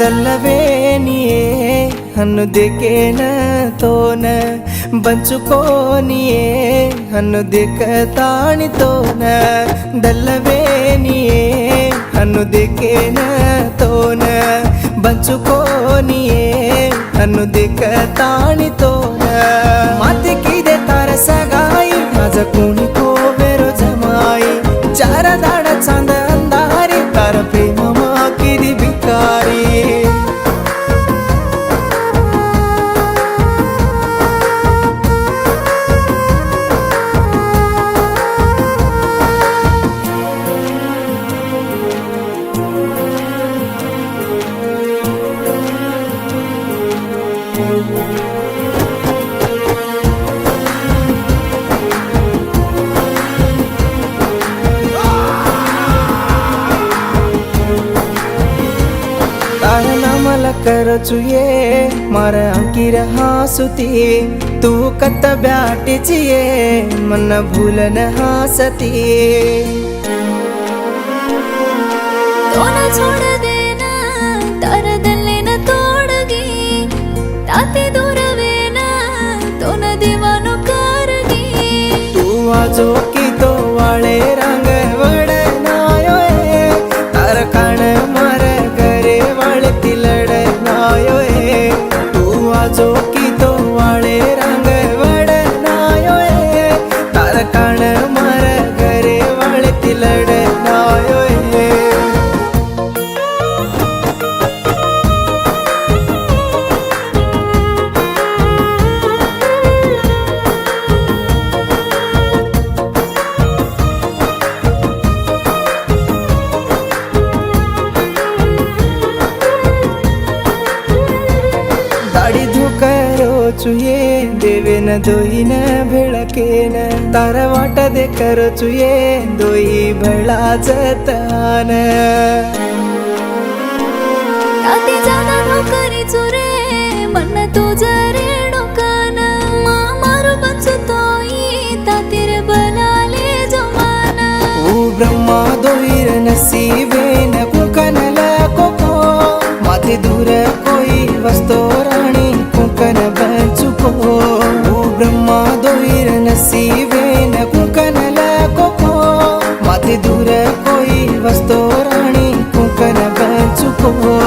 దల్లవేనియే హన్ను దికేన తోన బంచుకోనియే హన్ను దిక తాణితోన దల్లవేనియే హన్ను దికేన తోన బంచుకోనియే हन्नु दिक ताणितोन मातिकिदे तारसगाई माझा कोणी कोवेरो जमाई चार दाड चांद अंधारी तार प्रेममा किदी भिकारी करचु ये मार अंकिर हासुती तू कत ब्याटीची ये मन भूलन हासती तोन छोड़ देना तार दल्ले न तोड़गी ताते दूरवेना तोन दीवानो करगी तू आजो की तो वाळे रंग वडनायो तार कान मार घरे वाळती लडनायो तू आजो की तो वाळे रंग वडनायो तार कान मार घरे वाळती लडनायो चुये देवेन दोईन भेळकेन तार वाट दे करचुये दोई भळा जतान ताते जाना नोकरी चुरे मन तुझा रेणुकान मारू बंचु तोई तातीर बनाले जमाना ओ ब्रह्मा दोईर नसीबेन कुकनल कोको माथे दूर कोई वस्तो राणी कुकन बंचुको ओ ब्रह्मा दोईर नसीबेन कुकनल कोको माथे दूर कोई वस्तो राणी कुकन बंचुको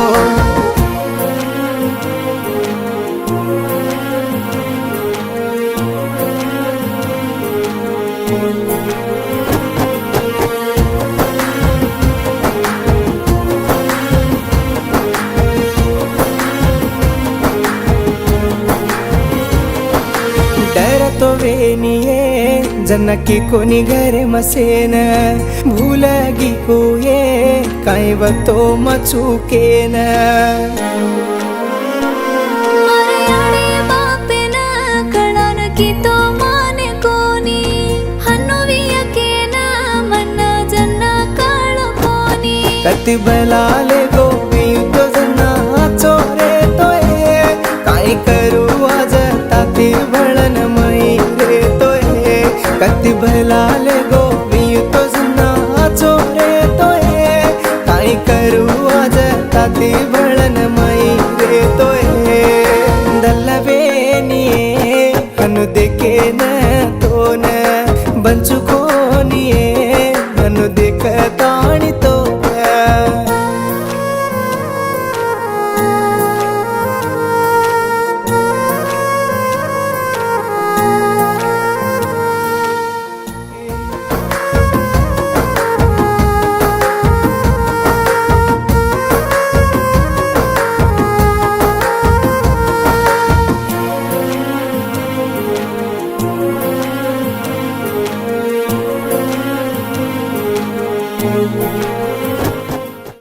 तो वेनिये जनकी कोनी घरे मसेन भूलगी को ये काई वतो मचुकेन मरयाळे बापेन कळन की तो माने कोनी हन्नुवियकेन मन जन्ना काळो कोनी कति बलाले गोबी तो जन्ना चोरे तोय काई करू आज ताती भळन कति भलाले गोबी तो जन्ना चोरे तोय काई करू आज ताती भळन मई रे तोय दल्लवेनिये हनु देकेन तोन बंचुकोनिये हनु देक ताणितो